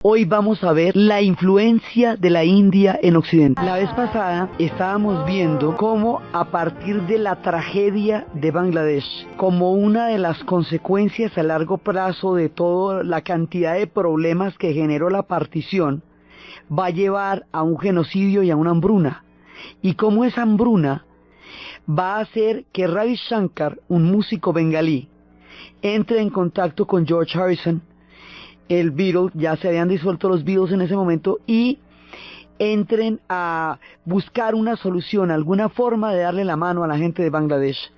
Hoy vamos a ver la influencia de la India en Occidente. La vez pasada estábamos viendo cómo a partir de la tragedia de Bangladesh, como una de las consecuencias a largo plazo de toda la cantidad de problemas que generó la partición, va a llevar a un genocidio y a una hambruna. Y cómo esa hambruna va a hacer que Ravi Shankar, un músico bengalí, entre en contacto con George Harrison, el Beatles, ya se habían disuelto los Beatles en ese momento, y entren a buscar una solución, alguna forma de darle la mano a la gente de Bangladesh.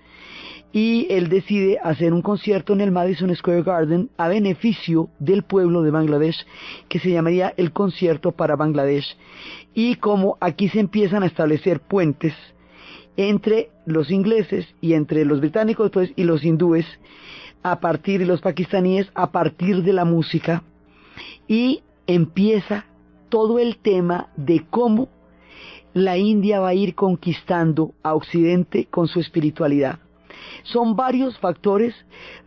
Y él decide hacer un concierto en el Madison Square Garden a beneficio del pueblo de Bangladesh, que se llamaría el Concierto para Bangladesh. Y como aquí se empiezan a establecer puentes entre los ingleses y entre los británicos pues, y los hindúes, a partir de los pakistaníes, a partir de la música, y empieza todo el tema de cómo la India va a ir conquistando a Occidente con su espiritualidad. Son varios factores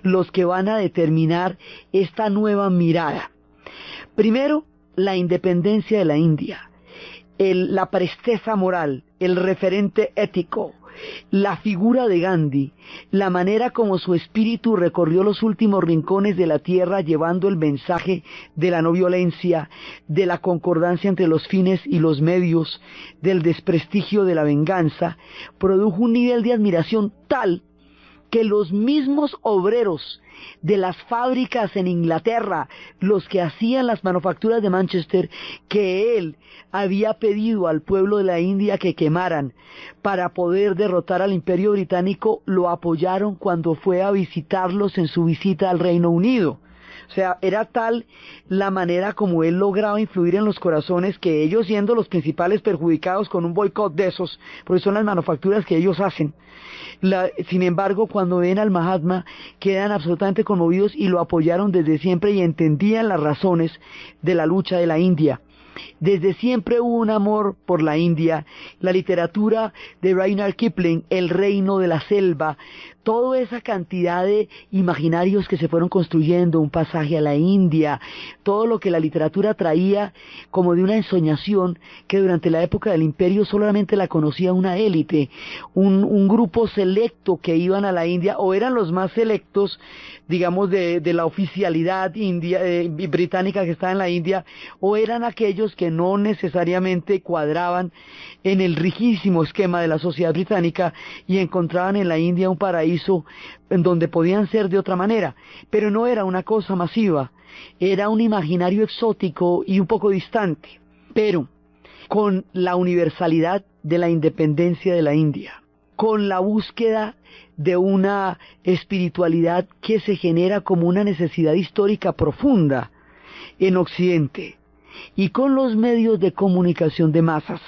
los que van a determinar esta nueva mirada. Primero, la independencia de la India, la presteza moral, el referente ético, la figura de Gandhi, la manera como su espíritu recorrió los últimos rincones de la tierra llevando el mensaje de la no violencia, de la concordancia entre los fines y los medios, del desprestigio de la venganza, produjo un nivel de admiración tal que los mismos obreros de las fábricas en Inglaterra, los que hacían las manufacturas de Manchester, que él había pedido al pueblo de la India que quemaran para poder derrotar al Imperio Británico, lo apoyaron cuando fue a visitarlos en su visita al Reino Unido. O sea, era tal la manera como él lograba influir en los corazones que ellos, siendo los principales perjudicados con un boicot de esos, porque son las manufacturas que ellos hacen, sin embargo, cuando ven al Mahatma, quedan absolutamente conmovidos y lo apoyaron desde siempre y entendían las razones de la lucha de la India. Desde siempre hubo un amor por la India, la literatura de Rudyard Kipling, El reino de la selva, toda esa cantidad de imaginarios que se fueron construyendo, un pasaje a la India, todo lo que la literatura traía como de una ensoñación que durante la época del imperio solamente la conocía una élite, un grupo selecto que iban a la India, o eran los más selectos, digamos, de la oficialidad británica que estaba en la India, o eran aquellos que no necesariamente cuadraban en el rigidísimo esquema de la sociedad británica y encontraban en la India un paraíso en donde podían ser de otra manera, pero no era una cosa masiva, era un imaginario exótico y un poco distante, pero con la universalidad de la independencia de la India, con la búsqueda de una espiritualidad que se genera como una necesidad histórica profunda en Occidente, y con los medios de comunicación de masas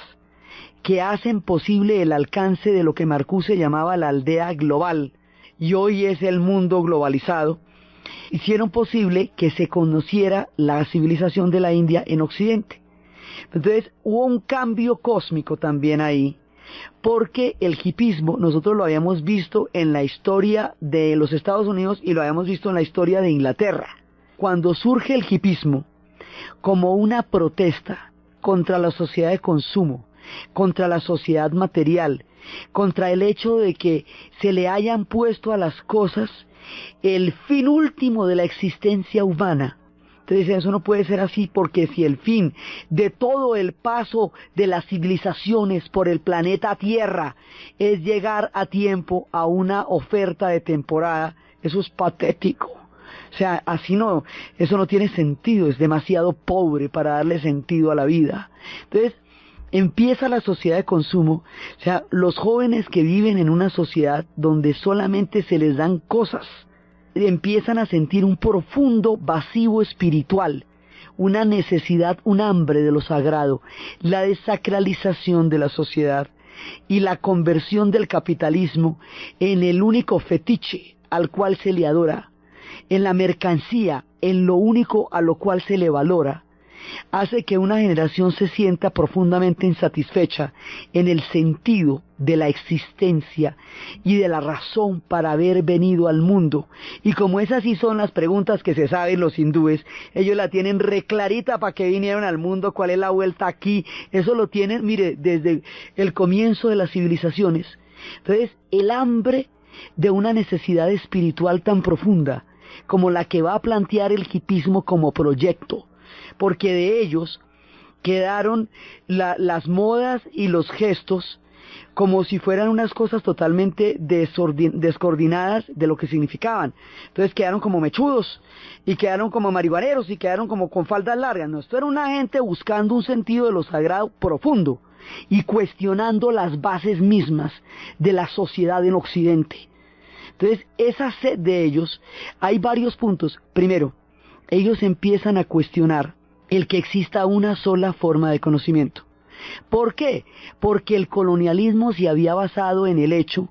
que hacen posible el alcance de lo que Marcuse llamaba la aldea global, y hoy es el mundo globalizado, hicieron posible que se conociera la civilización de la India en Occidente. Entonces hubo un cambio cósmico también ahí, porque el hipismo nosotros lo habíamos visto en la historia de los Estados Unidos y lo habíamos visto en la historia de Inglaterra. Cuando surge el hipismo como una protesta contra la sociedad de consumo, contra la sociedad material, contra el hecho de que se le hayan puesto a las cosas el fin último de la existencia humana. Entonces eso no puede ser así, porque si el fin de todo el paso de las civilizaciones por el planeta Tierra es llegar a tiempo a una oferta de temporada, eso es patético. O sea, así no, eso no tiene sentido, es demasiado pobre para darle sentido a la vida. Entonces, empieza la sociedad de consumo, o sea, los jóvenes que viven en una sociedad donde solamente se les dan cosas, empiezan a sentir un profundo vacío espiritual, una necesidad, un hambre de lo sagrado, la desacralización de la sociedad y la conversión del capitalismo en el único fetiche al cual se le adora, en la mercancía, en lo único a lo cual se le valora, hace que una generación se sienta profundamente insatisfecha en el sentido de la existencia y de la razón para haber venido al mundo. Y como esas sí son las preguntas que se saben los hindúes, ellos la tienen reclarita para qué vinieron al mundo, cuál es la vuelta aquí, eso lo tienen, mire, desde el comienzo de las civilizaciones. Entonces, el hambre de una necesidad espiritual tan profunda como la que va a plantear el hipismo como proyecto, porque de ellos quedaron las modas y los gestos como si fueran unas cosas totalmente descoordinadas de lo que significaban. Entonces quedaron como mechudos, y quedaron como marihuaneros, y quedaron como con faldas largas. No, esto era una gente buscando un sentido de lo sagrado profundo, y cuestionando las bases mismas de la sociedad en Occidente. Entonces, esa sed de ellos, hay varios puntos. Primero, ellos empiezan a cuestionar el que exista una sola forma de conocimiento. ¿Por qué? Porque el colonialismo se había basado en el hecho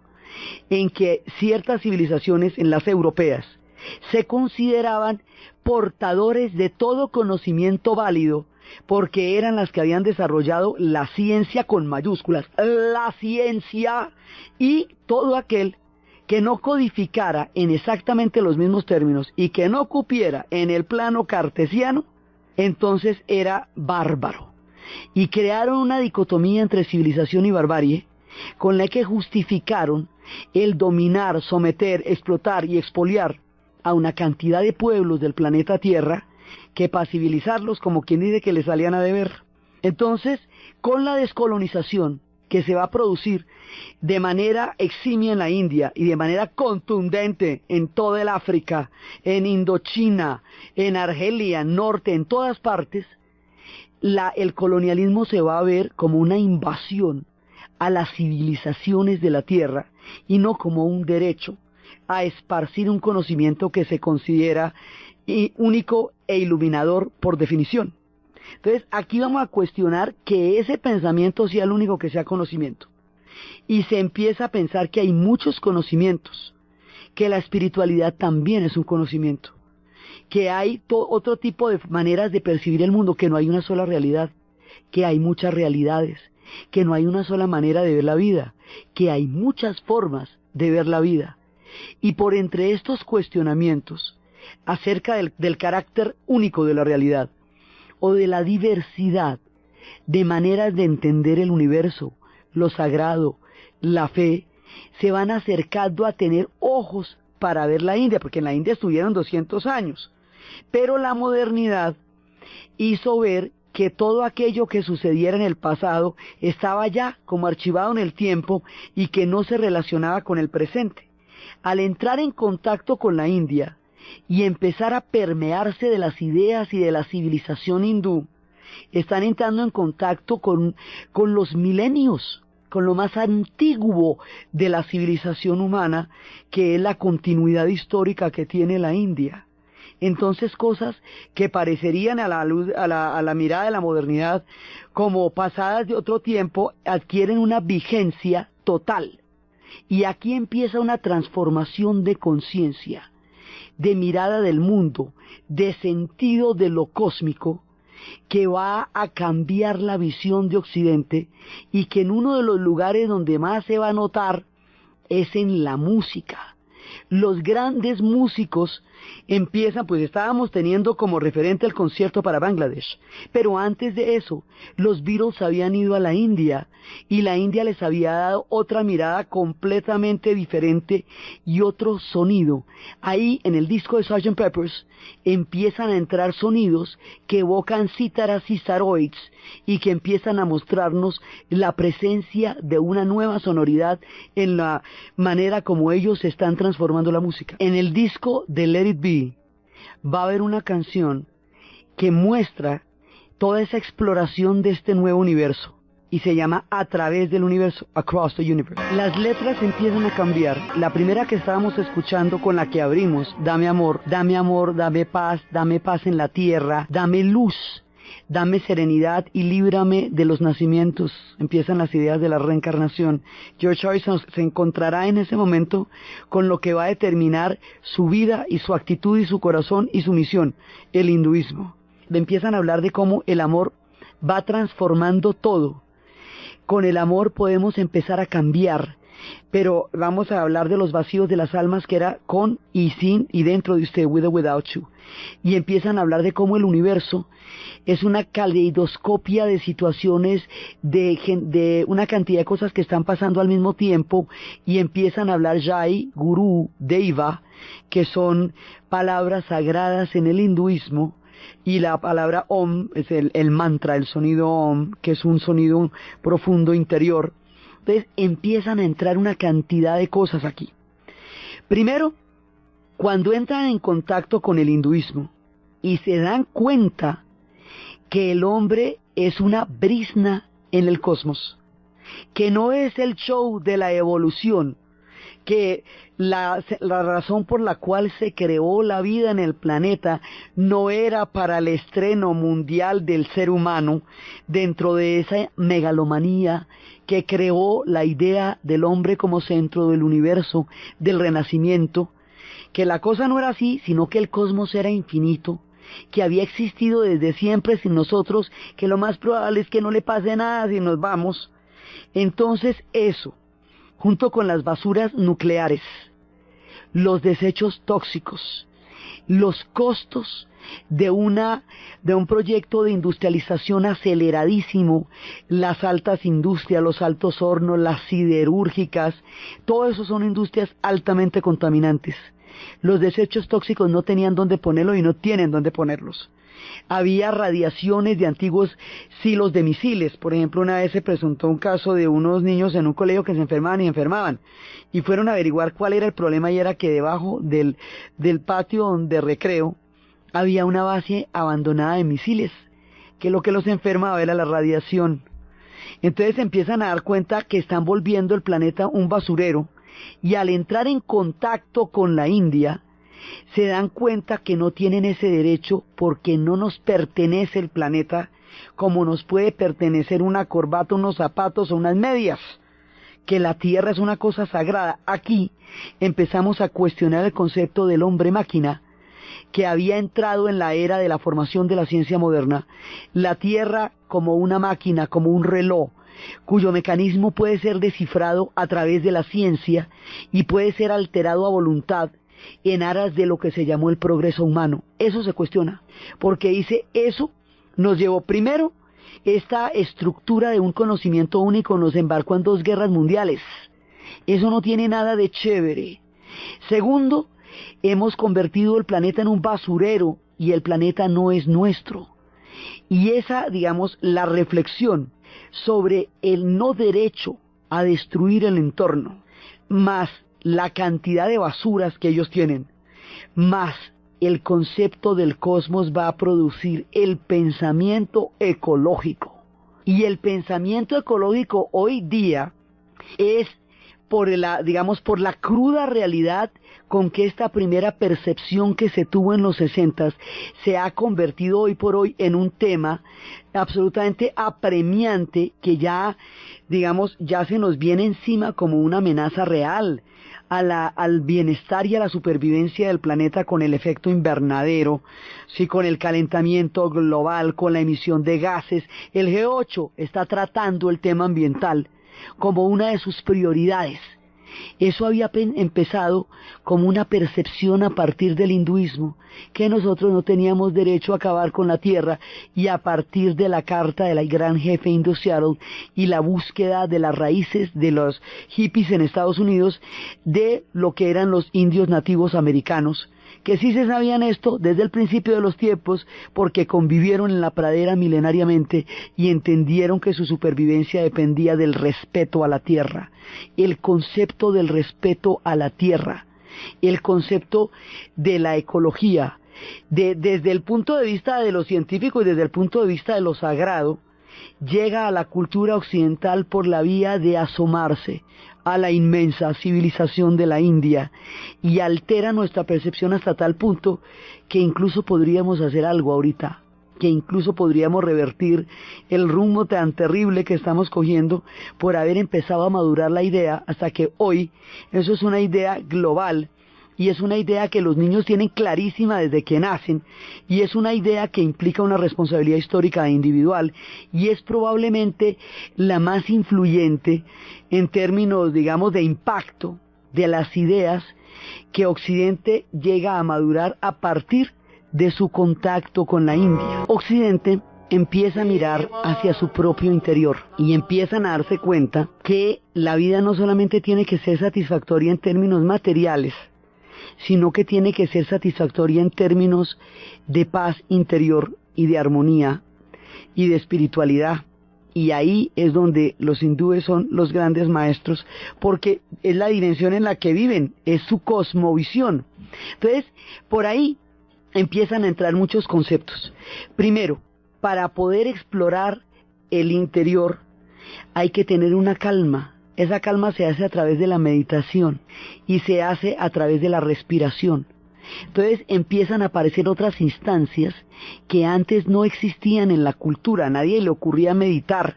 en que ciertas civilizaciones, en las europeas, se consideraban portadores de todo conocimiento válido, porque eran las que habían desarrollado la ciencia con mayúsculas, la ciencia, y todo aquel que no codificara en exactamente los mismos términos y que no cupiera en el plano cartesiano, entonces era bárbaro. Y crearon una dicotomía entre civilización y barbarie, con la que justificaron el dominar, someter, explotar y expoliar a una cantidad de pueblos del planeta Tierra, que para civilizarlos, como quien dice, que les salían a deber. Entonces, con la descolonización que se va a producir de manera eximia en la India y de manera contundente en toda el África, en Indochina, en Argelia, norte, en todas partes, el colonialismo se va a ver como una invasión a las civilizaciones de la tierra y no como un derecho a esparcir un conocimiento que se considera único e iluminador por definición. Entonces, aquí vamos a cuestionar que ese pensamiento sea el único que sea conocimiento. Y se empieza a pensar que hay muchos conocimientos, que la espiritualidad también es un conocimiento, que hay otro tipo de maneras de percibir el mundo, que no hay una sola realidad, que hay muchas realidades, que no hay una sola manera de ver la vida, que hay muchas formas de ver la vida. Y por entre estos cuestionamientos acerca del carácter único de la realidad, o de la diversidad de maneras de entender el universo, lo sagrado, la fe, se van acercando a tener ojos para ver la India, porque en la India estuvieron 200 años, pero la modernidad hizo ver que todo aquello que sucediera en el pasado estaba ya como archivado en el tiempo y que no se relacionaba con el presente. Al entrar en contacto con la India y empezar a permearse de las ideas y de la civilización hindú, están entrando en contacto con los milenios, con lo más antiguo de la civilización humana, que es la continuidad histórica que tiene la India. Entonces, cosas que parecerían a la mirada de la modernidad como pasadas de otro tiempo, adquieren una vigencia total. Y aquí empieza una transformación de conciencia, de mirada del mundo, de sentido de lo cósmico, que va a cambiar la visión de Occidente, y que en uno de los lugares donde más se va a notar es en la música. Los grandes músicos empiezan, pues estábamos teniendo como referente el concierto para Bangladesh, pero antes de eso, los Beatles habían ido a la India, y la India les había dado otra mirada completamente diferente y otro sonido. Ahí, en el disco de Sgt. Pepper's, empiezan a entrar sonidos que evocan cítaras y saroids, y que empiezan a mostrarnos la presencia de una nueva sonoridad en la manera como ellos están transformando la música. En el disco de Let It Be va a haber una canción que muestra toda esa exploración de este nuevo universo, y se llama A través del universo, Across the Universe. Las letras empiezan a cambiar. La primera que estábamos escuchando, con la que abrimos, dame amor, dame paz en la tierra, dame luz, dame serenidad y líbrame de los nacimientos. Empiezan las ideas de la reencarnación. George Harrison se encontrará en ese momento con lo que va a determinar su vida y su actitud y su corazón y su misión, el hinduismo. empiezan a hablar de cómo el amor va transformando todo. Con el amor podemos empezar a cambiar, pero vamos a hablar de los vacíos de las almas, que era con y sin y dentro de usted, with or without you. Y empiezan a hablar de cómo el universo es una caleidoscopia de situaciones, de una cantidad de cosas que están pasando al mismo tiempo, y empiezan a hablar Jai, Guru, Deva, que son palabras sagradas en el hinduismo, y la palabra Om es el mantra, el sonido Om, que es un sonido profundo interior. Entonces empiezan a entrar una cantidad de cosas aquí. Primero, cuando entran en contacto con el hinduismo y se dan cuenta que el hombre es una brisna en el cosmos, que no es el show de la evolución, que la razón por la cual se creó la vida en el planeta no era para el estreno mundial del ser humano dentro de esa megalomanía que creó la idea del hombre como centro del universo, del renacimiento, que la cosa no era así, sino que el cosmos era infinito, que había existido desde siempre sin nosotros, que lo más probable es que no le pase nada si nos vamos. Entonces eso, junto con las basuras nucleares, los desechos tóxicos, los costos de un proyecto de industrialización aceleradísimo, las altas industrias, los altos hornos, las siderúrgicas, todo eso son industrias altamente contaminantes. Los desechos tóxicos no tenían dónde ponerlos y no tienen dónde ponerlos. Había radiaciones de antiguos silos de misiles. Por ejemplo, una vez se presentó un caso de unos niños en un colegio que se enfermaban y fueron a averiguar cuál era el problema, y era que debajo del patio de recreo había una base abandonada de misiles, que lo que los enfermaba era la radiación. Entonces empiezan a dar cuenta que están volviendo el planeta un basurero, y al entrar en contacto con la India, se dan cuenta que no tienen ese derecho, porque no nos pertenece el planeta como nos puede pertenecer una corbata, unos zapatos o unas medias, que la tierra es una cosa sagrada. Aquí empezamos a cuestionar el concepto del hombre máquina, que había entrado en la era de la formación de la ciencia moderna. La tierra como una máquina, como un reloj, cuyo mecanismo puede ser descifrado a través de la ciencia y puede ser alterado a voluntad en aras de lo que se llamó el progreso humano. Eso se cuestiona, porque dice, eso nos llevó primero, esta estructura de un conocimiento único nos embarcó en 2 guerras mundiales. Eso no tiene nada de chévere. Segundo, hemos convertido el planeta en un basurero y el planeta no es nuestro. Y esa, digamos, la reflexión sobre el no derecho a destruir el entorno, más la cantidad de basuras que ellos tienen, más el concepto del cosmos, va a producir el pensamiento ecológico. Y el pensamiento ecológico hoy día es por la cruda realidad con que esta primera percepción que se tuvo en los 60 se ha convertido hoy por hoy en un tema absolutamente apremiante, que ya se nos viene encima como una amenaza real al bienestar y a la supervivencia del planeta, con el efecto invernadero, sí, con el calentamiento global, con la emisión de gases. El G8 está tratando el tema ambiental como una de sus prioridades. Eso había empezado como una percepción a partir del hinduismo, que nosotros no teníamos derecho a acabar con la tierra, y a partir de la carta de la gran jefe indio Seattle y la búsqueda de las raíces de los hippies en Estados Unidos, de lo que eran los indios nativos americanos, que sí se sabían esto desde el principio de los tiempos, porque convivieron en la pradera milenariamente y entendieron que su supervivencia dependía del respeto a la tierra. El concepto del respeto a la tierra, el concepto de la ecología, desde el punto de vista de lo científico y desde el punto de vista de lo sagrado, llega a la cultura occidental por la vía de asomarse a la inmensa civilización de la India, y altera nuestra percepción hasta tal punto que incluso podríamos hacer algo ahorita, que incluso podríamos revertir el rumbo tan terrible que estamos cogiendo por haber empezado a madurar la idea, hasta que hoy eso es una idea global, y es una idea que los niños tienen clarísima desde que nacen, y es una idea que implica una responsabilidad histórica e individual, y es probablemente la más influyente en términos, digamos, de impacto de las ideas que Occidente llega a madurar a partir de su contacto con la India. Occidente empieza a mirar hacia su propio interior y empiezan a darse cuenta que la vida no solamente tiene que ser satisfactoria en términos materiales, sino que tiene que ser satisfactoria en términos de paz interior y de armonía y de espiritualidad. Y ahí es donde los hindúes son los grandes maestros, porque es la dimensión en la que viven, es su cosmovisión. Entonces, por ahí empiezan a entrar muchos conceptos. Primero, para poder explorar el interior hay que tener una calma. Esa calma se hace a través de la meditación y se hace a través de la respiración. Entonces empiezan a aparecer otras instancias que antes no existían en la cultura. A nadie le ocurría meditar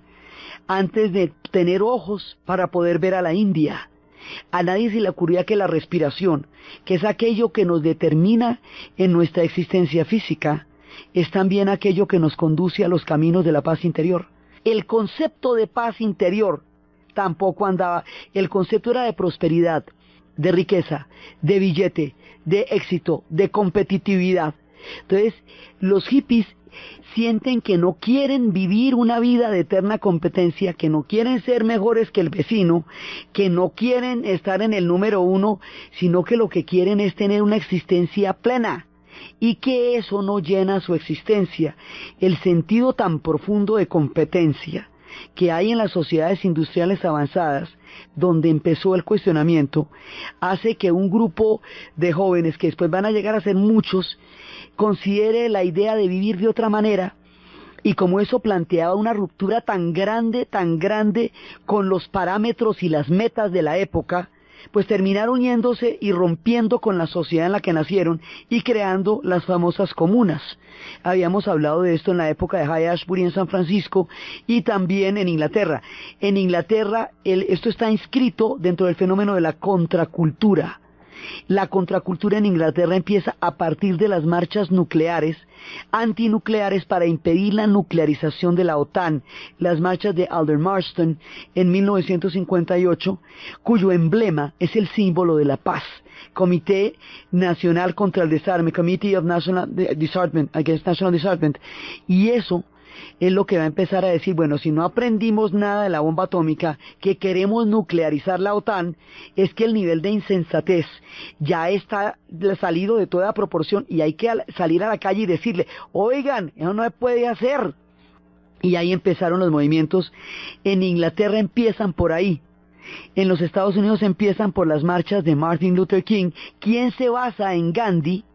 antes de tener ojos para poder ver a la India. A nadie se le ocurría que la respiración, que es aquello que nos determina en nuestra existencia física, es también aquello que nos conduce a los caminos de la paz interior. El concepto de paz interior tampoco andaba. El concepto era de prosperidad, de riqueza, de billete, de éxito, de competitividad. Entonces, los hippies sienten que no quieren vivir una vida de eterna competencia, que no quieren ser mejores que el vecino, que no quieren estar en el número uno, sino que lo que quieren es tener una existencia plena, y que eso no llena su existencia. El sentido tan profundo de competencia que hay en las sociedades industriales avanzadas, donde empezó el cuestionamiento, hace que un grupo de jóvenes, que después van a llegar a ser muchos, considere la idea de vivir de otra manera, y como eso planteaba una ruptura tan grande con los parámetros y las metas de la época, pues terminaron yéndose y rompiendo con la sociedad en la que nacieron y creando las famosas comunas. Habíamos hablado de esto en la época de Haight-Ashbury en San Francisco y también en Inglaterra. En Inglaterra esto está inscrito dentro del fenómeno de la contracultura. La contracultura en Inglaterra empieza a partir de las marchas nucleares, antinucleares, para impedir la nuclearización de la OTAN, las marchas de Aldermaston en 1958, cuyo emblema es el símbolo de la paz. Comité Nacional contra el Desarme, Committee of National Disarmament, Against National Disarmament, y eso es lo que va a empezar a decir, bueno, si no aprendimos nada de la bomba atómica, que queremos nuclearizar la OTAN, es que el nivel de insensatez ya está salido de toda proporción y hay que salir a la calle y decirle, oigan, eso no se puede hacer. Y ahí empezaron los movimientos. En Inglaterra empiezan por ahí. En los Estados Unidos empiezan por las marchas de Martin Luther King, quien se basa en Gandhi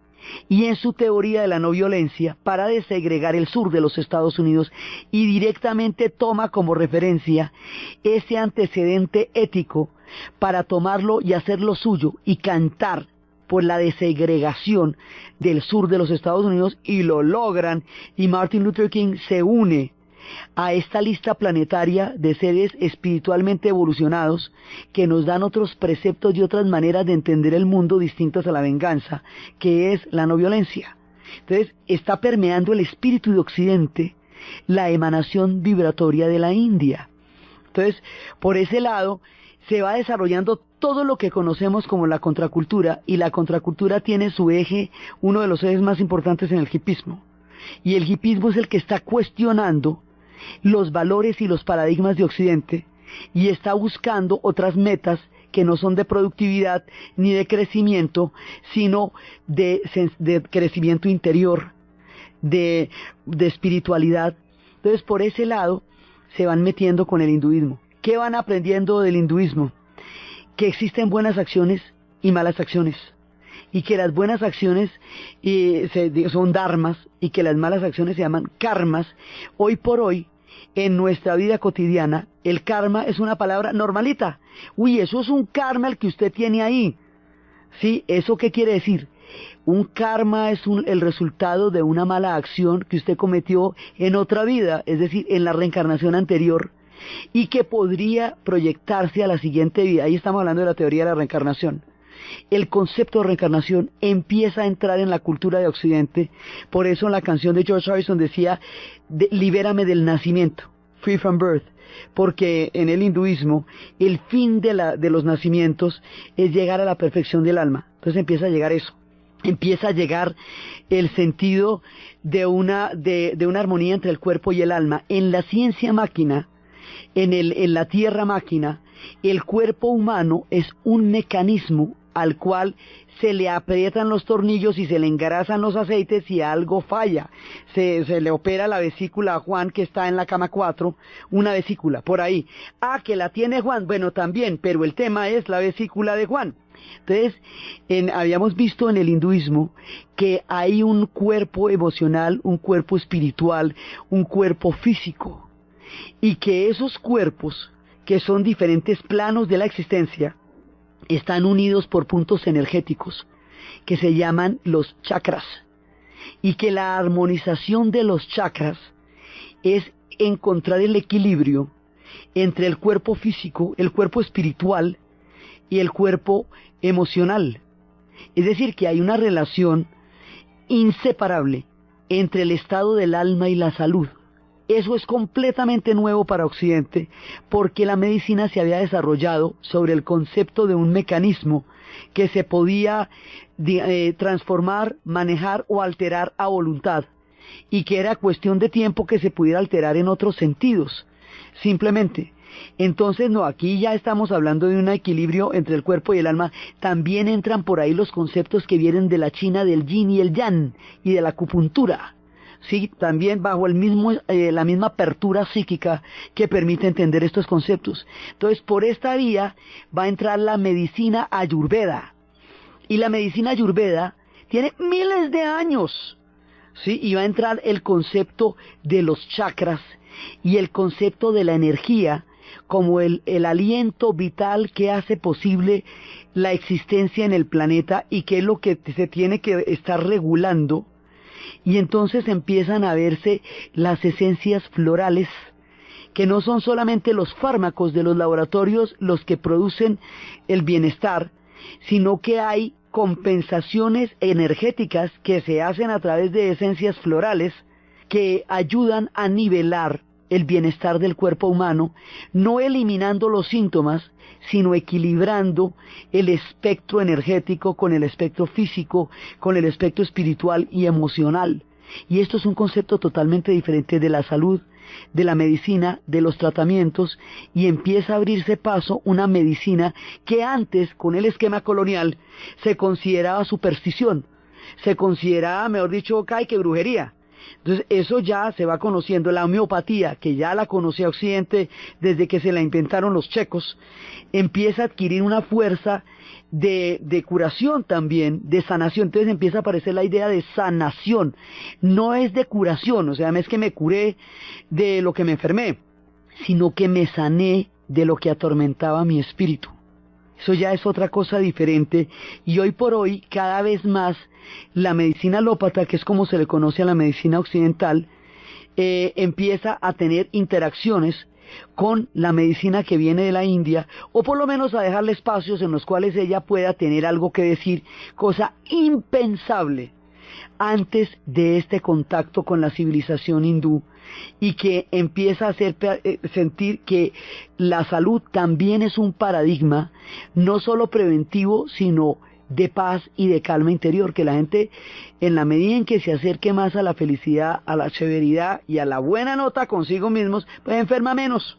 y en su teoría de la no violencia para desegregar el sur de los Estados Unidos, y directamente toma como referencia ese antecedente ético para tomarlo y hacerlo suyo y cantar por la desegregación del sur de los Estados Unidos, y lo logran, y Martin Luther King se une a esta lista planetaria de seres espiritualmente evolucionados que nos dan otros preceptos y otras maneras de entender el mundo distintas a la venganza, que es la no violencia. Entonces está permeando el espíritu de Occidente la emanación vibratoria de la India. Entonces, por ese lado se va desarrollando todo lo que conocemos como la contracultura, y la contracultura tiene su eje, uno de los ejes más importantes en el hipismo, y el hipismo es el que está cuestionando los valores y los paradigmas de Occidente y está buscando otras metas que no son de productividad ni de crecimiento, sino de crecimiento interior, de espiritualidad. Entonces, por ese lado se van metiendo con el hinduismo. ¿Qué van aprendiendo del hinduismo? Que existen buenas acciones y malas acciones, y que las buenas acciones son dharmas y que las malas acciones se llaman karmas. Hoy por hoy, en nuestra vida cotidiana, el karma es una palabra normalita. Uy, eso es un karma el que usted tiene ahí. ¿Sí? ¿Eso qué quiere decir? Un karma es el resultado de una mala acción que usted cometió en otra vida, es decir, en la reencarnación anterior, y que podría proyectarse a la siguiente vida. Ahí estamos hablando de la teoría de la reencarnación. el concepto de reencarnación empieza a entrar en la cultura de Occidente. Por eso la canción de George Harrison decía, libérame del nacimiento, free from birth, porque en el hinduismo el fin de los nacimientos es llegar a la perfección del alma. Entonces empieza a llegar eso, empieza a llegar el sentido de una armonía entre el cuerpo y el alma. En la ciencia máquina, en la tierra máquina, el cuerpo humano es un mecanismo al cual se le aprietan los tornillos y se le engrasan los aceites y algo falla. Se le opera la vesícula a Juan, que está en la cama 4, una vesícula, por ahí. Ah, que la tiene Juan, bueno, también, pero el tema es la vesícula de Juan. Entonces, habíamos visto en el hinduismo que hay un cuerpo emocional, un cuerpo espiritual, un cuerpo físico, y que esos cuerpos, que son diferentes planos de la existencia, están unidos por puntos energéticos que se llaman los chakras, y que la armonización de los chakras es encontrar el equilibrio entre el cuerpo físico, el cuerpo espiritual y el cuerpo emocional. Es decir, que hay una relación inseparable entre el estado del alma y la salud. Eso es completamente nuevo para Occidente, porque la medicina se había desarrollado sobre el concepto de un mecanismo que se podía transformar, manejar o alterar a voluntad, y que era cuestión de tiempo que se pudiera alterar en otros sentidos, simplemente. Entonces, no, aquí ya estamos hablando de un equilibrio entre el cuerpo y el alma. También entran por ahí los conceptos que vienen de la China del yin y el yang, y de la acupuntura. Sí, también bajo la misma apertura psíquica que permite entender estos conceptos. Entonces, por esta vía va a entrar la medicina ayurveda. Y la medicina ayurveda tiene miles de años, ¿sí? Y va a entrar el concepto de los chakras y el concepto de la energía como el aliento vital que hace posible la existencia en el planeta, y que es lo que se tiene que estar regulando. Y entonces empiezan a verse las esencias florales, que no son solamente los fármacos de los laboratorios los que producen el bienestar, sino que hay compensaciones energéticas que se hacen a través de esencias florales que ayudan a nivelar el bienestar del cuerpo humano, no eliminando los síntomas, sino equilibrando el espectro energético con el espectro físico, con el espectro espiritual y emocional. Y esto es un concepto totalmente diferente de la salud, de la medicina, de los tratamientos, y empieza a abrirse paso una medicina que antes, con el esquema colonial, se consideraba superstición, se consideraba, mejor dicho, que brujería. Entonces eso ya se va conociendo. La homeopatía, que ya la conocía Occidente desde que se la inventaron los checos, empieza a adquirir una fuerza de curación también, de sanación. Entonces empieza a aparecer la idea de sanación, no es de curación, o sea, no es que me curé de lo que me enfermé, sino que me sané de lo que atormentaba mi espíritu. Eso ya es otra cosa diferente, y hoy por hoy cada vez más la medicina alópata, que es como se le conoce a la medicina occidental, empieza a tener interacciones con la medicina que viene de la India, o por lo menos a dejarle espacios en los cuales ella pueda tener algo que decir, cosa impensable antes de este contacto con la civilización hindú, y que empieza a hacer sentir que la salud también es un paradigma, no solo preventivo, sino de paz y de calma interior, que la gente, en la medida en que se acerque más a la felicidad, a la severidad y a la buena nota consigo mismos, pues enferma menos.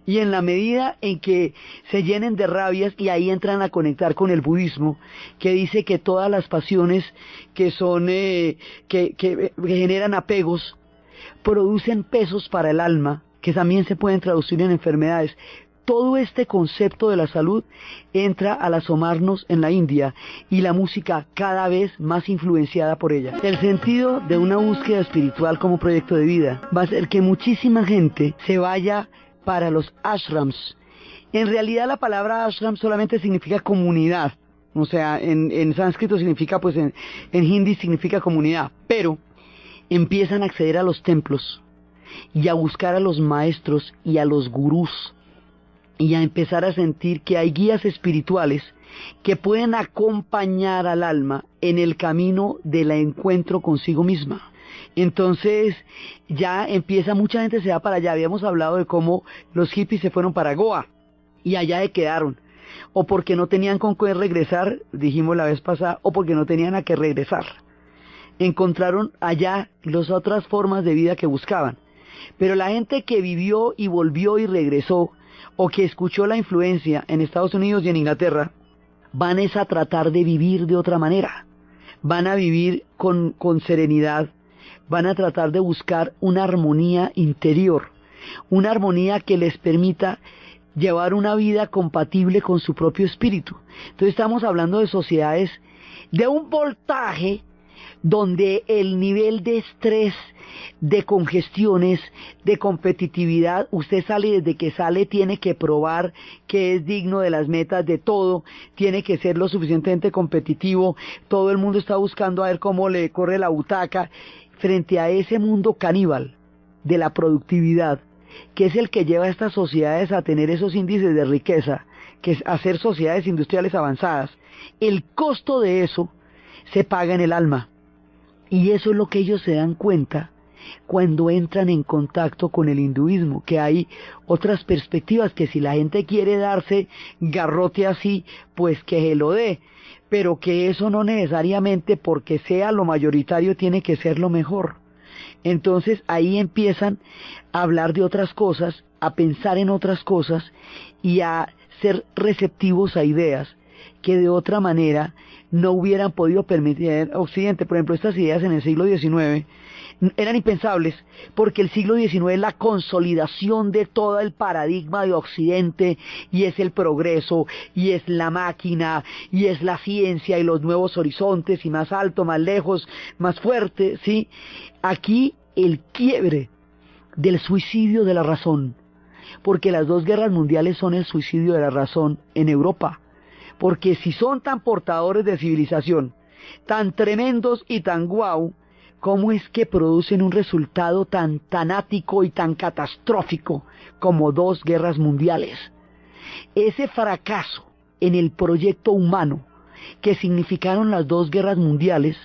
Y en la medida en que se llenen de rabias, y ahí entran a conectar con el budismo, que dice que todas las pasiones que son que generan apegos producen pesos para el alma, que también se pueden traducir en enfermedades. Todo este concepto de la salud entra al asomarnos en la India, y la música cada vez más influenciada por ella. El sentido de una búsqueda espiritual como proyecto de vida va a ser que muchísima gente se vaya para los ashrams. En realidad la palabra ashram solamente significa comunidad, o sea, en sánscrito significa, pues en hindi significa comunidad, pero empiezan a acceder a los templos y a buscar a los maestros y a los gurús, y a empezar a sentir que hay guías espirituales que pueden acompañar al alma en el camino del encuentro consigo misma. Entonces ya empieza, mucha gente se va para allá. Habíamos hablado de cómo los hippies se fueron para Goa y allá se quedaron, o porque no tenían con qué regresar, dijimos la vez pasada, o porque no tenían a qué regresar. Encontraron allá las otras formas de vida que buscaban. Pero la gente que vivió y volvió y regresó, o que escuchó la influencia en Estados Unidos y en Inglaterra, van es a tratar de vivir de otra manera. Van a vivir con serenidad, van a tratar de buscar una armonía interior, una armonía que les permita llevar una vida compatible con su propio espíritu. Entonces estamos hablando de sociedades de un voltaje donde el nivel de estrés, de congestiones, de competitividad, usted sale, desde que sale tiene que probar que es digno de las metas, de todo, tiene que ser lo suficientemente competitivo, todo el mundo está buscando a ver cómo le corre la butaca, frente a ese mundo caníbal de la productividad, que es el que lleva a estas sociedades a tener esos índices de riqueza, que es hacer sociedades industriales avanzadas. El costo de eso se paga en el alma. Y eso es lo que ellos se dan cuenta cuando entran en contacto con el hinduismo, que hay otras perspectivas, que si la gente quiere darse garrote así, pues que se lo dé, pero que eso no necesariamente porque sea lo mayoritario tiene que ser lo mejor. Entonces ahí empiezan a hablar de otras cosas, a pensar en otras cosas y a ser receptivos a ideas que de otra manera no hubieran podido permitir Occidente. Por ejemplo, estas ideas en el siglo XIX eran impensables, porque el siglo XIX es la consolidación de todo el paradigma de Occidente, y es el progreso, y es la máquina, y es la ciencia, y los nuevos horizontes, y más alto, más lejos, más fuerte, ¿sí? Aquí el quiebre del suicidio de la razón, porque las dos guerras mundiales son el suicidio de la razón en Europa. Porque si son tan portadores de civilización, tan tremendos y tan guau, ¿cómo es que producen un resultado tan tanático y tan catastrófico como dos guerras mundiales? Ese fracaso en el proyecto humano que significaron las dos guerras mundiales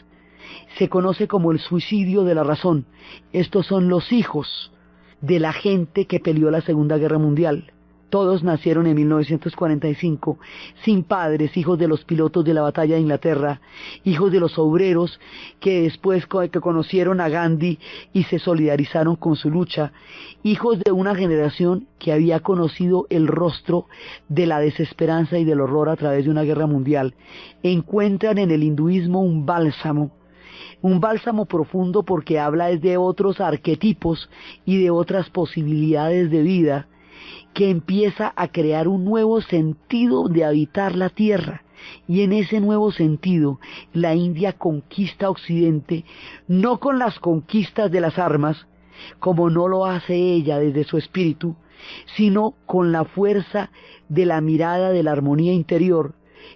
se conoce como el suicidio de la razón. Estos son los hijos de la gente que peleó la Segunda Guerra Mundial. Todos nacieron en 1945, sin padres, hijos de los pilotos de la batalla de Inglaterra, hijos de los obreros que después que conocieron a Gandhi y se solidarizaron con su lucha, hijos de una generación que había conocido el rostro de la desesperanza y del horror a través de una guerra mundial. Encuentran en el hinduismo un bálsamo profundo, porque habla de otros arquetipos y de otras posibilidades de vida, que empieza a crear un nuevo sentido de habitar la tierra. Y en ese nuevo sentido, la India conquista Occidente, no con las conquistas de las armas, como no lo hace ella desde su espíritu, sino con la fuerza de la mirada de la armonía interior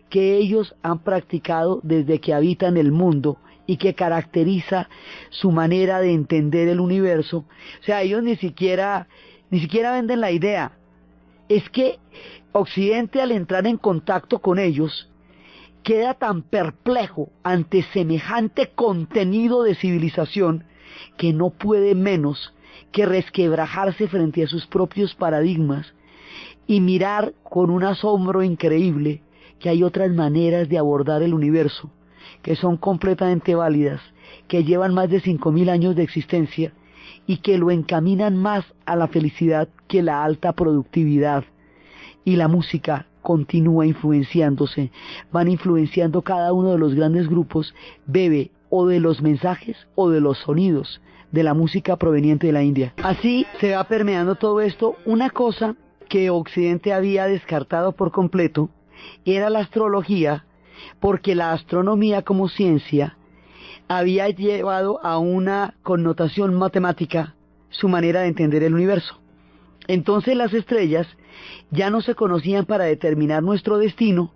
que ellos han practicado desde que habitan el mundo y que caracteriza su manera de entender el universo. O sea, ellos ni siquiera venden la idea. Es que Occidente, al entrar en contacto con ellos, queda tan perplejo ante semejante contenido de civilización que no puede menos que resquebrajarse frente a sus propios paradigmas y mirar con un asombro increíble que hay otras maneras de abordar el universo, que son completamente válidas, que llevan más de 5.000 años de existencia y que lo encaminan más a la felicidad que la alta productividad. Y la música continúa influenciándose, van influenciando cada uno de los grandes grupos, bebe o de los mensajes o de los sonidos de la música proveniente de la India. Así se va permeando todo esto. Una cosa que Occidente había descartado por completo era la astrología, porque la astronomía como ciencia había llevado a una connotación matemática su manera de entender el universo. Entonces las estrellas ya no se conocían para determinar nuestro destino,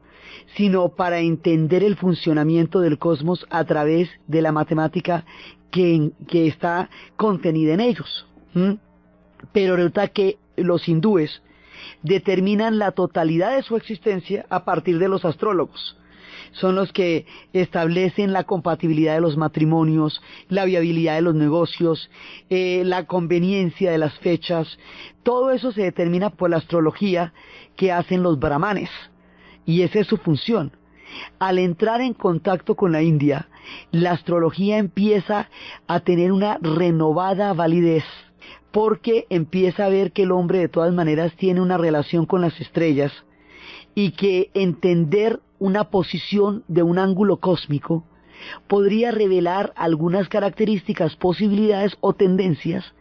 sino para entender el funcionamiento del cosmos a través de la matemática que está contenida en ellos. Pero resulta que los hindúes determinan la totalidad de su existencia a partir de los astrólogos. Son los que establecen la compatibilidad de los matrimonios, la viabilidad de los negocios, la conveniencia de las fechas. Todo eso se determina por la astrología que hacen los brahmanes, y esa es su función. Al entrar en contacto con la India, la astrología empieza a tener una renovada validez, porque empieza a ver que el hombre de todas maneras tiene una relación con las estrellas, y que entender una posición de un ángulo cósmico podría revelar algunas características, posibilidades o tendencias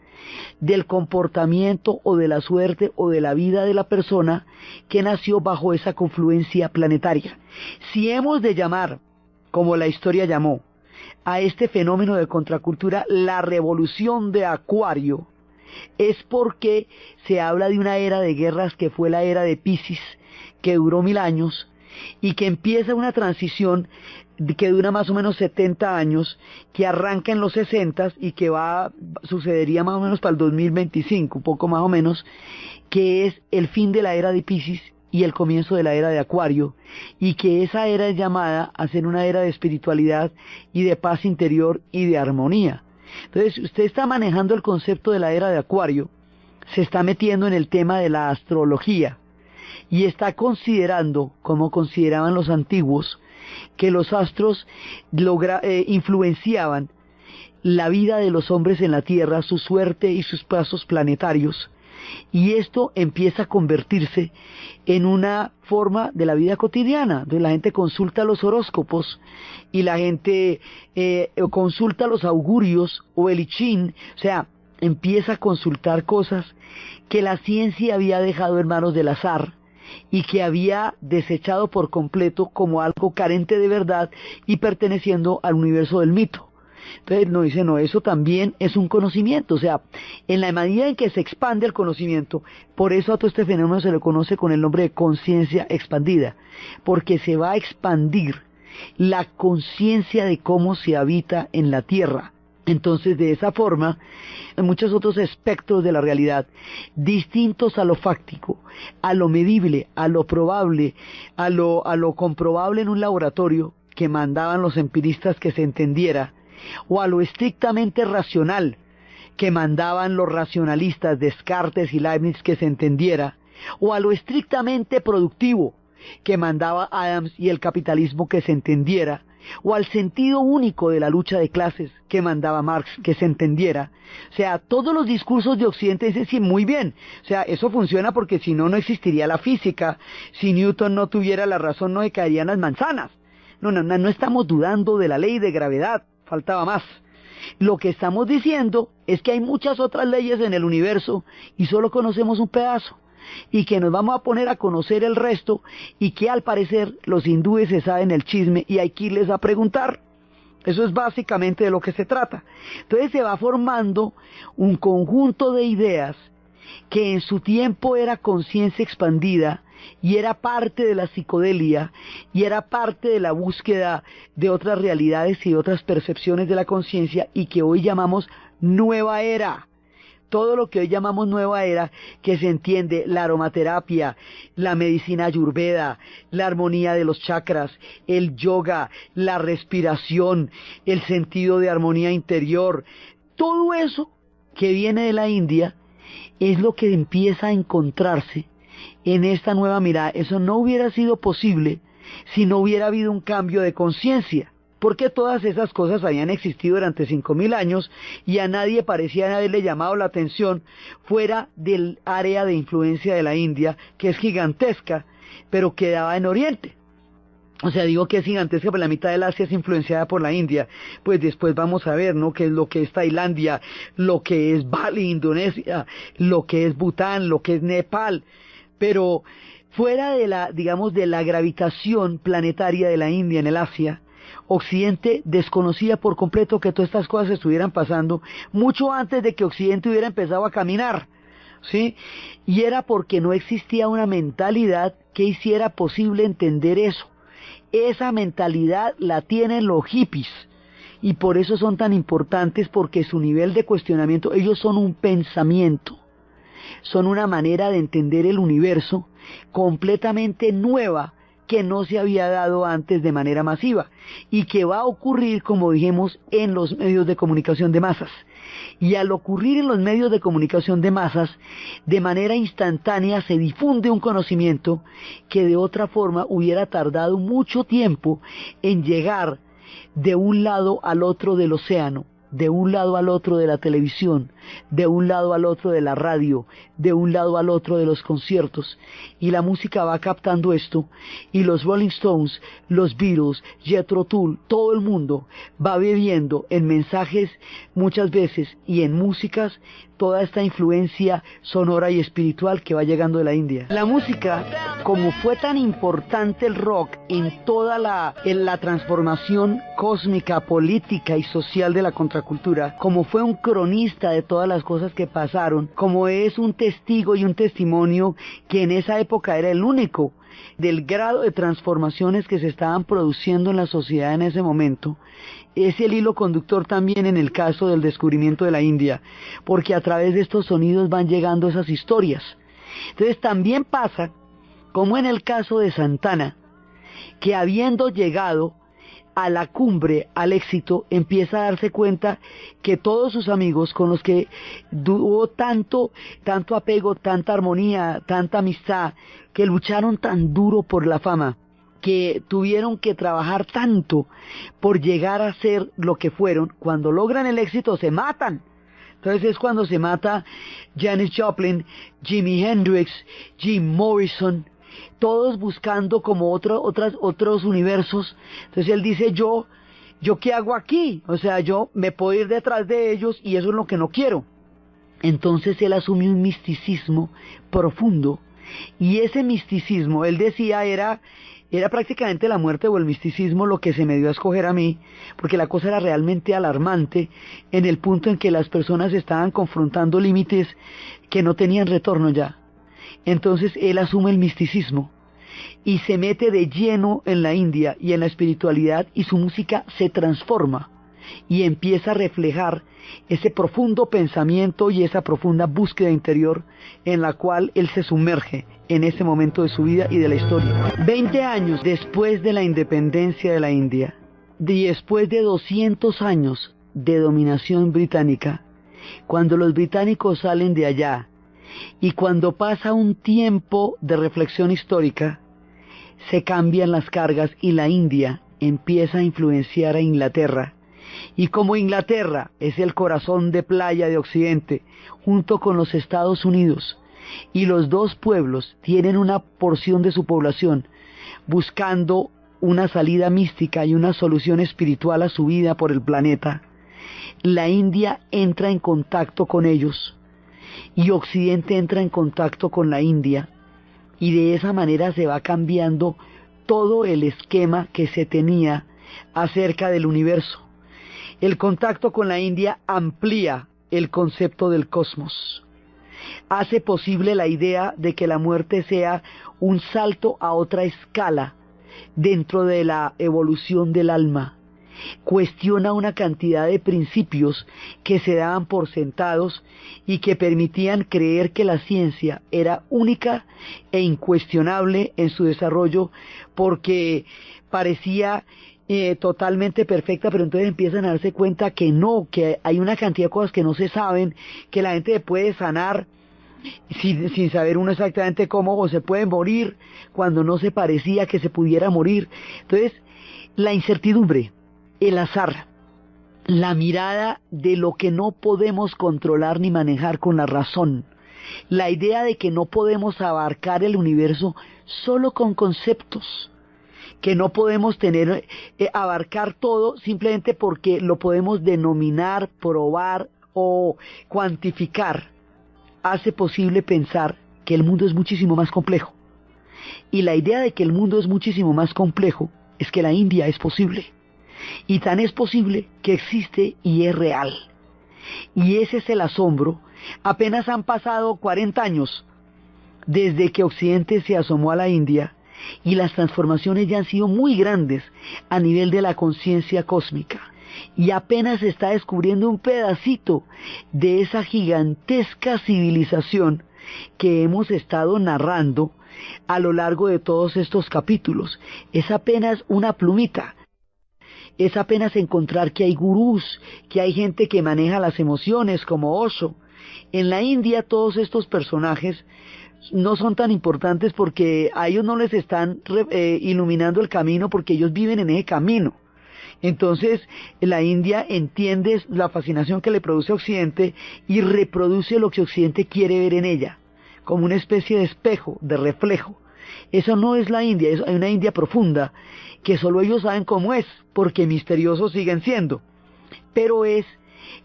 del comportamiento o de la suerte o de la vida de la persona que nació bajo esa confluencia planetaria. Si hemos de llamar, como la historia llamó, a este fenómeno de contracultura la revolución de Acuario, es porque se habla de una era de guerras que fue la era de Piscis, que duró 1000 años, y que empieza una transición que dura más o menos 70 años, que arranca en los 60 y que sucedería más o menos para el 2025, un poco más o menos, que es el fin de la era de Piscis y el comienzo de la era de Acuario, y que esa era es llamada a ser una era de espiritualidad y de paz interior y de armonía. Entonces, si usted está manejando el concepto de la era de Acuario, se está metiendo en el tema de la astrología, y está considerando, como consideraban los antiguos, que los astros influenciaban la vida de los hombres en la tierra, su suerte y sus pasos planetarios, y esto empieza a convertirse en una forma de la vida cotidiana, donde la gente consulta los horóscopos y la gente consulta los augurios o el I Ching, o sea, empieza a consultar cosas que la ciencia había dejado en manos del azar y que había desechado por completo como algo carente de verdad y perteneciendo al universo del mito. Entonces nos dice, no, eso también es un conocimiento, o sea, en la medida en que se expande el conocimiento, por eso a todo este fenómeno se le conoce con el nombre de conciencia expandida, porque se va a expandir la conciencia de cómo se habita en la Tierra. Entonces, de esa forma, en muchos otros aspectos de la realidad, distintos a lo fáctico, a lo medible, a lo probable, a lo comprobable en un laboratorio que mandaban los empiristas que se entendiera, o a lo estrictamente racional que mandaban los racionalistas Descartes y Leibniz que se entendiera, o a lo estrictamente productivo que mandaba Adams y el capitalismo que se entendiera, o al sentido único de la lucha de clases que mandaba Marx que se entendiera. O sea, todos los discursos de Occidente dicen, sí, muy bien, o sea, eso funciona porque si no, no existiría la física, si Newton no tuviera la razón no se caerían las manzanas. No estamos dudando de la ley de gravedad, faltaba más. Lo que estamos diciendo es que hay muchas otras leyes en el universo y solo conocemos un pedazo, y que nos vamos a poner a conocer el resto, y que al parecer los hindúes se saben el chisme y hay que irles a preguntar. Eso es básicamente de lo que se trata. Entonces se va formando un conjunto de ideas que en su tiempo era conciencia expandida y era parte de la psicodelia y era parte de la búsqueda de otras realidades y otras percepciones de la conciencia, y que hoy llamamos nueva era. Todo lo que hoy llamamos nueva era, que se entiende la aromaterapia, la medicina ayurveda, la armonía de los chakras, el yoga, la respiración, el sentido de armonía interior, todo eso que viene de la India es lo que empieza a encontrarse en esta nueva mirada. Eso no hubiera sido posible si no hubiera habido un cambio de conciencia, porque todas esas cosas habían existido durante 5000 años y a nadie parecía haberle llamado la atención fuera del área de influencia de la India, que es gigantesca, pero quedaba en Oriente. O sea, digo que es gigantesca, pero la mitad del Asia es influenciada por la India. Pues después vamos a ver, ¿no?, qué es lo que es Tailandia, lo que es Bali, Indonesia, lo que es Bután, lo que es Nepal. Pero fuera de la, digamos, de la gravitación planetaria de la India en el Asia, Occidente desconocía por completo que todas estas cosas estuvieran pasando mucho antes de que Occidente hubiera empezado a caminar, ¿sí? Y era porque no existía una mentalidad que hiciera posible entender eso. Esa mentalidad la tienen los hippies, y por eso son tan importantes, porque su nivel de cuestionamiento, ellos son un pensamiento. son una manera de entender el universo completamente nueva que no se había dado antes de manera masiva y que va a ocurrir, como dijimos, en los medios de comunicación de masas. Y al ocurrir en los medios de comunicación de masas, de manera instantánea se difunde un conocimiento que de otra forma hubiera tardado mucho tiempo en llegar de un lado al otro del océano, de un lado al otro de la televisión, de un lado al otro de la radio, de un lado al otro de los conciertos, y la música va captando esto, y los Rolling Stones, los Beatles, Jethro Tull, todo el mundo va bebiendo en mensajes muchas veces y en músicas toda esta influencia sonora y espiritual que va llegando de la India. La música, como fue tan importante el rock en toda la transformación cósmica, política y social de la contracultura, como fue un cronista de todas las cosas que pasaron, como es un testigo y un testimonio que en esa época era el único del grado de transformaciones que se estaban produciendo en la sociedad en ese momento, es el hilo conductor también en el caso del descubrimiento de la India, porque a través de estos sonidos van llegando esas historias. Entonces también pasa, como en el caso de Santana, que habiendo llegado a la cumbre, al éxito, empieza a darse cuenta que todos sus amigos con los que tuvo tanto apego, tanta armonía, tanta amistad, que lucharon tan duro por la fama, que tuvieron que trabajar tanto por llegar a ser lo que fueron, cuando logran el éxito se matan. Entonces es cuando se mata Janis Joplin, Jimi Hendrix, Jim Morrison, todos buscando como otros universos. Entonces él dice, yo ¿qué hago aquí? O sea, yo me puedo ir detrás de ellos y eso es lo que no quiero. Entonces él asume un misticismo profundo, y ese misticismo, él decía, era prácticamente la muerte o el misticismo lo que se me dio a escoger a mí, porque la cosa era realmente alarmante en el punto en que las personas estaban confrontando límites que no tenían retorno ya. Entonces él asume el misticismo y se mete de lleno en la India y en la espiritualidad, y su música se transforma y empieza a reflejar ese profundo pensamiento y esa profunda búsqueda interior en la cual él se sumerge en ese momento de su vida y de la historia. 20 años después de la independencia de la India, después de 200 años de dominación británica, cuando los británicos salen de allá y cuando pasa un tiempo de reflexión histórica, se cambian las cargas y la India empieza a influenciar a Inglaterra. Y como Inglaterra es el corazón de playa de Occidente, junto con los Estados Unidos, y los dos pueblos tienen una porción de su población buscando una salida mística y una solución espiritual a su vida por el planeta, la India entra en contacto con ellos, y Occidente entra en contacto con la India, y de esa manera se va cambiando todo el esquema que se tenía acerca del universo. El contacto con la India amplía el concepto del cosmos, hace posible la idea de que la muerte sea un salto a otra escala dentro de la evolución del alma, cuestiona una cantidad de principios que se daban por sentados y que permitían creer que la ciencia era única e incuestionable en su desarrollo, porque parecía totalmente perfecta, pero entonces empiezan a darse cuenta que no, que hay una cantidad de cosas que no se saben, que la gente puede sanar sin saber uno exactamente cómo, o se puede morir cuando no se parecía que se pudiera morir. Entonces, la incertidumbre, el azar, la mirada de lo que no podemos controlar ni manejar con la razón, la idea de que no podemos abarcar el universo solo con conceptos, que no podemos abarcar todo simplemente porque lo podemos denominar, probar o cuantificar, hace posible pensar que el mundo es muchísimo más complejo. Y la idea de que el mundo es muchísimo más complejo es que la India es posible. Y tan es posible que existe y es real. Y ese es el asombro. Apenas han pasado 40 años desde que Occidente se asomó a la India, y las transformaciones ya han sido muy grandes a nivel de la conciencia cósmica. y apenas se está descubriendo un pedacito de esa gigantesca civilización que hemos estado narrando a lo largo de todos estos capítulos. Es apenas una plumita. Es apenas encontrar que hay gurús, que hay gente que maneja las emociones como Osho. En la India todos estos personajes no son tan importantes porque a ellos no les están iluminando el camino, porque ellos viven en ese camino. Entonces la India entiende la fascinación que le produce a Occidente y reproduce lo que Occidente quiere ver en ella, como una especie de espejo, de reflejo. Eso no es la India, hay una India profunda que solo ellos saben cómo es, porque misteriosos siguen siendo, pero es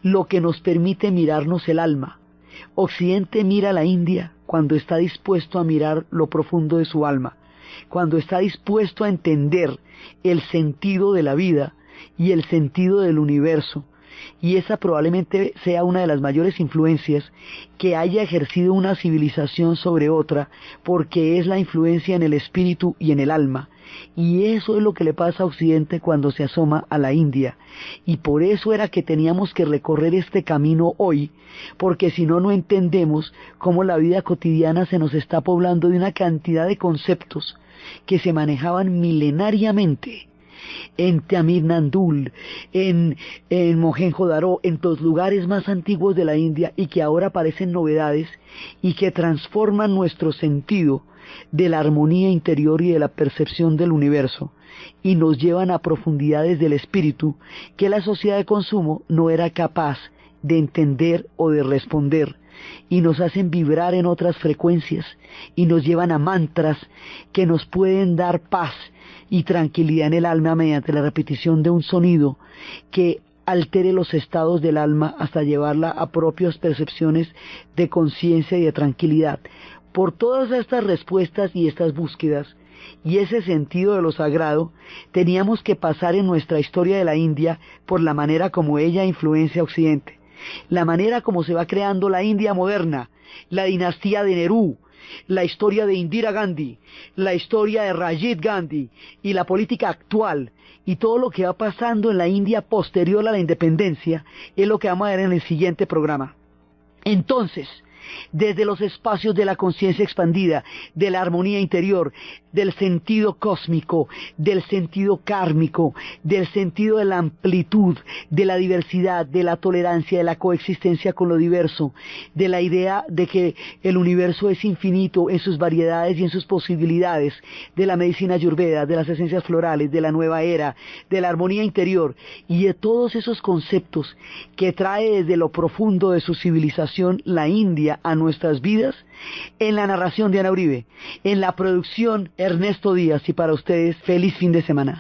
lo que nos permite mirarnos el alma. Occidente mira a la India cuando está dispuesto a mirar lo profundo de su alma, cuando está dispuesto a entender el sentido de la vida y el sentido del universo, y esa probablemente sea una de las mayores influencias que haya ejercido una civilización sobre otra, porque es la influencia en el espíritu y en el alma. Y eso es lo que le pasa a Occidente cuando se asoma a la India, y por eso era que teníamos que recorrer este camino hoy, porque si no, no entendemos cómo la vida cotidiana se nos está poblando de una cantidad de conceptos que se manejaban milenariamente en Tamil Nadu, en Mohenjo-Daro, en los lugares más antiguos de la India, y que ahora parecen novedades y que transforman nuestro sentido de la armonía interior y de la percepción del universo, y nos llevan a profundidades del espíritu que la sociedad de consumo no era capaz de entender o de responder, y nos hacen vibrar en otras frecuencias, y nos llevan a mantras que nos pueden dar paz y tranquilidad en el alma mediante la repetición de un sonido que altere los estados del alma hasta llevarla a propias percepciones de conciencia y de tranquilidad. Por todas estas respuestas y estas búsquedas y ese sentido de lo sagrado, teníamos que pasar en nuestra historia de la India por la manera como ella influencia a Occidente, la manera como se va creando la India moderna, la dinastía de Nehru, la historia de Indira Gandhi, la historia de Rajiv Gandhi y la política actual, y todo lo que va pasando en la India posterior a la independencia, es lo que vamos a ver en el siguiente programa. Entonces, desde los espacios de la conciencia expandida, de la armonía interior, del sentido cósmico, del sentido kármico, del sentido de la amplitud, de la diversidad, de la tolerancia, de la coexistencia con lo diverso, de la idea de que el universo es infinito en sus variedades y en sus posibilidades, de la medicina ayurveda, de las esencias florales, de la nueva era, de la armonía interior, y de todos esos conceptos que trae desde lo profundo de su civilización la India a nuestras vidas, en la narración de Ana Uribe, en la producción Ernesto Díaz, y para ustedes feliz fin de semana.